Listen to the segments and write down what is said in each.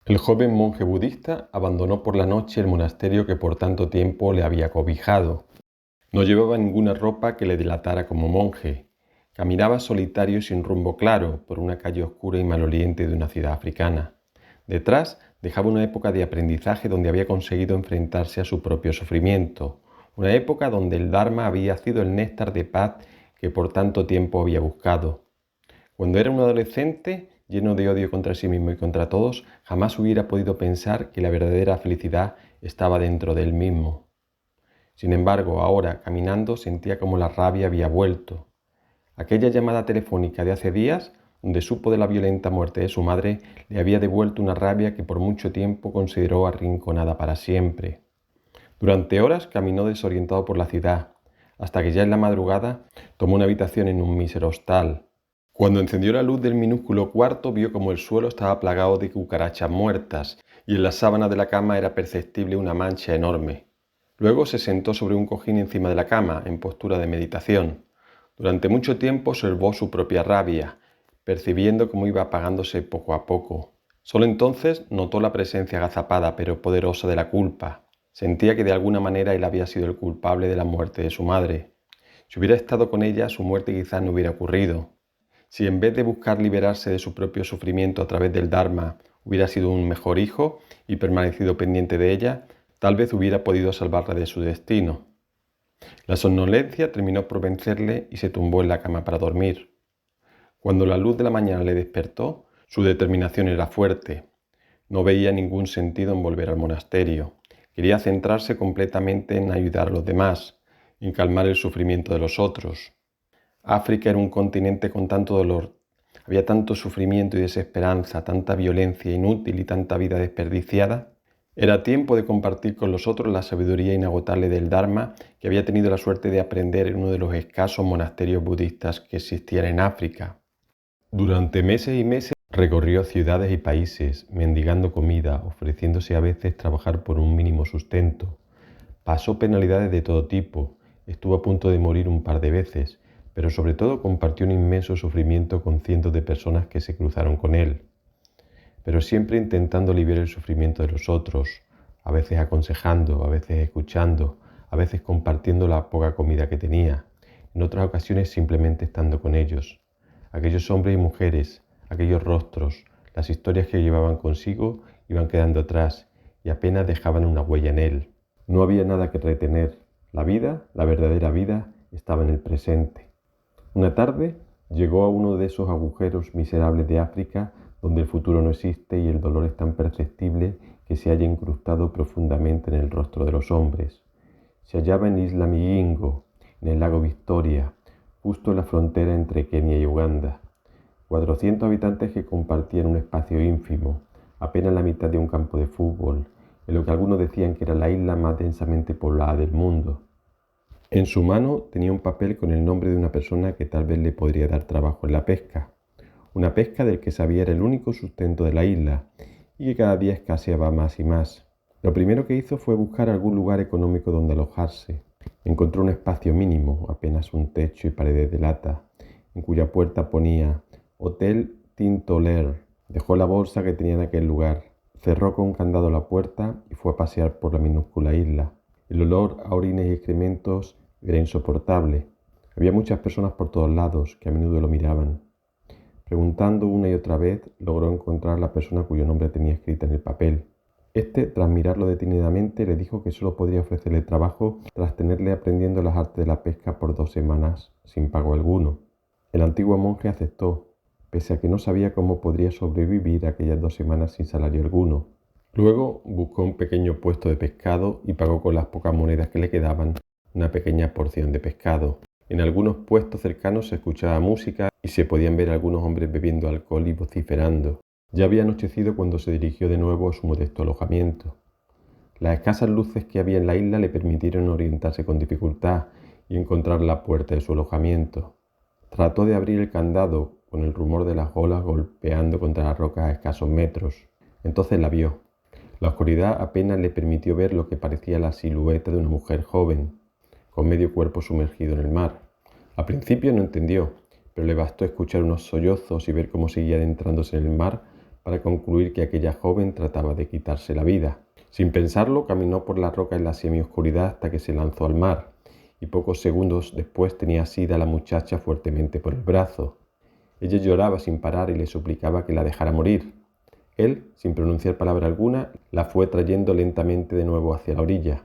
El joven monje budista abandonó por la noche el monasterio que por tanto tiempo le había cobijado. No llevaba ninguna ropa que le delatara como monje. Caminaba solitario y sin rumbo claro por una calle oscura y maloliente de una ciudad africana. Detrás dejaba una época de aprendizaje donde había conseguido enfrentarse a su propio sufrimiento, una época donde el Dharma había sido el néctar de paz que por tanto tiempo había buscado. Cuando era un adolescente, lleno de odio contra sí mismo y contra todos, jamás hubiera podido pensar que la verdadera felicidad estaba dentro de él mismo. Sin embargo, ahora, caminando, sentía como la rabia había vuelto. Aquella llamada telefónica de hace días, donde supo de la violenta muerte de su madre, le había devuelto una rabia que por mucho tiempo consideró arrinconada para siempre. Durante horas caminó desorientado por la ciudad, hasta que ya en la madrugada tomó una habitación en un mísero hostal. Cuando encendió la luz del minúsculo cuarto, vio como el suelo estaba plagado de cucarachas muertas y en la sábana de la cama era perceptible una mancha enorme. Luego se sentó sobre un cojín encima de la cama, en postura de meditación. Durante mucho tiempo observó su propia rabia, percibiendo cómo iba apagándose poco a poco. Solo entonces notó la presencia agazapada pero poderosa de la culpa. Sentía que de alguna manera él había sido el culpable de la muerte de su madre. Si hubiera estado con ella, su muerte quizás no hubiera ocurrido. Si en vez de buscar liberarse de su propio sufrimiento a través del Dharma, hubiera sido un mejor hijo y permanecido pendiente de ella, tal vez hubiera podido salvarla de su destino. La somnolencia terminó por vencerle y se tumbó en la cama para dormir. Cuando la luz de la mañana le despertó, su determinación era fuerte. No veía ningún sentido en volver al monasterio. Quería centrarse completamente en ayudar a los demás, en calmar el sufrimiento de los otros. África era un continente con tanto dolor. Había tanto sufrimiento y desesperanza, tanta violencia inútil y tanta vida desperdiciada. Era tiempo de compartir con los otros la sabiduría inagotable del Dharma que había tenido la suerte de aprender en uno de los escasos monasterios budistas que existían en África. Durante meses y meses recorrió ciudades y países, mendigando comida, ofreciéndose a veces trabajar por un mínimo sustento. Pasó penalidades de todo tipo, estuvo a punto de morir un par de veces, pero sobre todo compartió un inmenso sufrimiento con cientos de personas que se cruzaron con él, pero siempre intentando aliviar el sufrimiento de los otros, a veces aconsejando, a veces escuchando, a veces compartiendo la poca comida que tenía, en otras ocasiones simplemente estando con ellos. Aquellos hombres y mujeres, aquellos rostros, las historias que llevaban consigo iban quedando atrás y apenas dejaban una huella en él. No había nada que retener. La vida, la verdadera vida, estaba en el presente. Una tarde llegó a uno de esos agujeros miserables de África donde el futuro no existe y el dolor es tan perceptible que se halla incrustado profundamente en el rostro de los hombres. Se hallaba en Isla Migingo, en el lago Victoria, justo en la frontera entre Kenia y Uganda. 400 habitantes que compartían un espacio ínfimo, apenas la mitad de un campo de fútbol, en lo que algunos decían que era la isla más densamente poblada del mundo. En su mano tenía un papel con el nombre de una persona que tal vez le podría dar trabajo en la pesca, una pesca del que sabía era el único sustento de la isla y que cada día escaseaba más y más. Lo primero que hizo fue buscar algún lugar económico donde alojarse. Encontró un espacio mínimo, apenas un techo y paredes de lata, en cuya puerta ponía Hotel Tintoler. Dejó la bolsa que tenía en aquel lugar, cerró con un candado la puerta y fue a pasear por la minúscula isla. El olor a orines y excrementos era insoportable. Había muchas personas por todos lados que a menudo lo miraban. Preguntando una y otra vez, logró encontrar la persona cuyo nombre tenía escrita en el papel. Tras mirarlo detenidamente, le dijo que solo podría ofrecerle trabajo tras tenerle aprendiendo las artes de la pesca por 2 semanas, sin pago alguno. El antiguo monje aceptó, pese a que no sabía cómo podría sobrevivir aquellas 2 semanas sin salario alguno. Luego buscó un pequeño puesto de pescado y pagó con las pocas monedas que le quedaban una pequeña porción de pescado. En algunos puestos cercanos se escuchaba música y se podían ver algunos hombres bebiendo alcohol y vociferando. Ya había anochecido cuando se dirigió de nuevo a su modesto alojamiento. Las escasas luces que había en la isla le permitieron orientarse con dificultad y encontrar la puerta de su alojamiento. Trató de abrir el candado con el rumor de las olas golpeando contra las rocas a escasos metros. Entonces la vio. La oscuridad apenas le permitió ver lo que parecía la silueta de una mujer joven, con medio cuerpo sumergido en el mar. Al principio no entendió, pero le bastó escuchar unos sollozos y ver cómo seguía adentrándose en el mar para concluir que aquella joven trataba de quitarse la vida. Sin pensarlo, caminó por la roca en la semioscuridad hasta que se lanzó al mar, y pocos segundos después tenía asida a la muchacha fuertemente por el brazo. Ella lloraba sin parar y le suplicaba que la dejara morir. Él, sin pronunciar palabra alguna, la fue trayendo lentamente de nuevo hacia la orilla.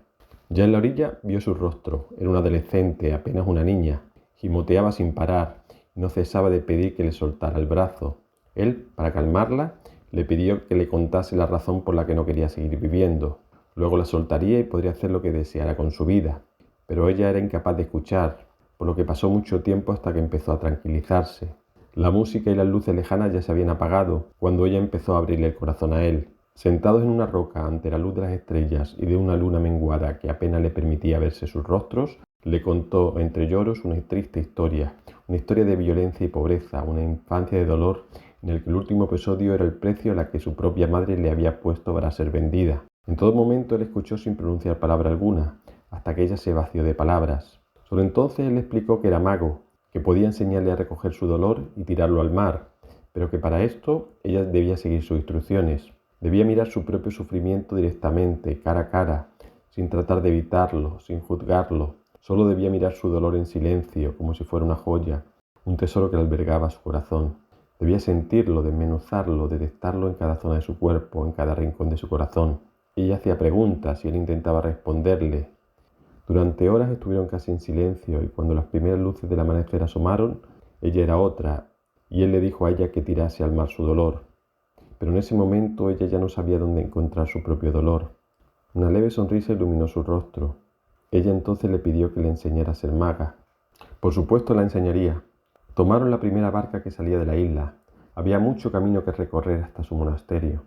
Ya en la orilla vio su rostro. Era una adolescente, apenas una niña. Gimoteaba sin parar y no cesaba de pedir que le soltara el brazo. Él, para calmarla, le pidió que le contase la razón por la que no quería seguir viviendo. Luego la soltaría y podría hacer lo que deseara con su vida. Pero ella era incapaz de escuchar, por lo que pasó mucho tiempo hasta que empezó a tranquilizarse. La música y las luces lejanas ya se habían apagado cuando ella empezó a abrirle el corazón a él. Sentados en una roca ante la luz de las estrellas y de una luna menguada que apenas le permitía verse sus rostros, le contó entre lloros una triste historia, una historia de violencia y pobreza, una infancia de dolor en el que el último episodio era el precio a la que su propia madre le había puesto para ser vendida. En todo momento él escuchó sin pronunciar palabra alguna, hasta que ella se vació de palabras. Solo entonces él le explicó que era mago, que podía enseñarle a recoger su dolor y tirarlo al mar, pero que para esto ella debía seguir sus instrucciones. Debía mirar su propio sufrimiento directamente, cara a cara, sin tratar de evitarlo, sin juzgarlo. Solo debía mirar su dolor en silencio, como si fuera una joya, un tesoro que albergaba su corazón. Debía sentirlo, desmenuzarlo, detectarlo en cada zona de su cuerpo, en cada rincón de su corazón. Ella hacía preguntas y él intentaba responderle. Durante horas estuvieron casi en silencio y cuando las primeras luces del amanecer asomaron, ella era otra y él le dijo a ella que tirase al mar su dolor. Pero en ese momento ella ya no sabía dónde encontrar su propio dolor. Una leve sonrisa iluminó su rostro. Ella entonces le pidió que le enseñara a ser maga. Por supuesto la enseñaría. Tomaron la primera barca que salía de la isla. Había mucho camino que recorrer hasta su monasterio.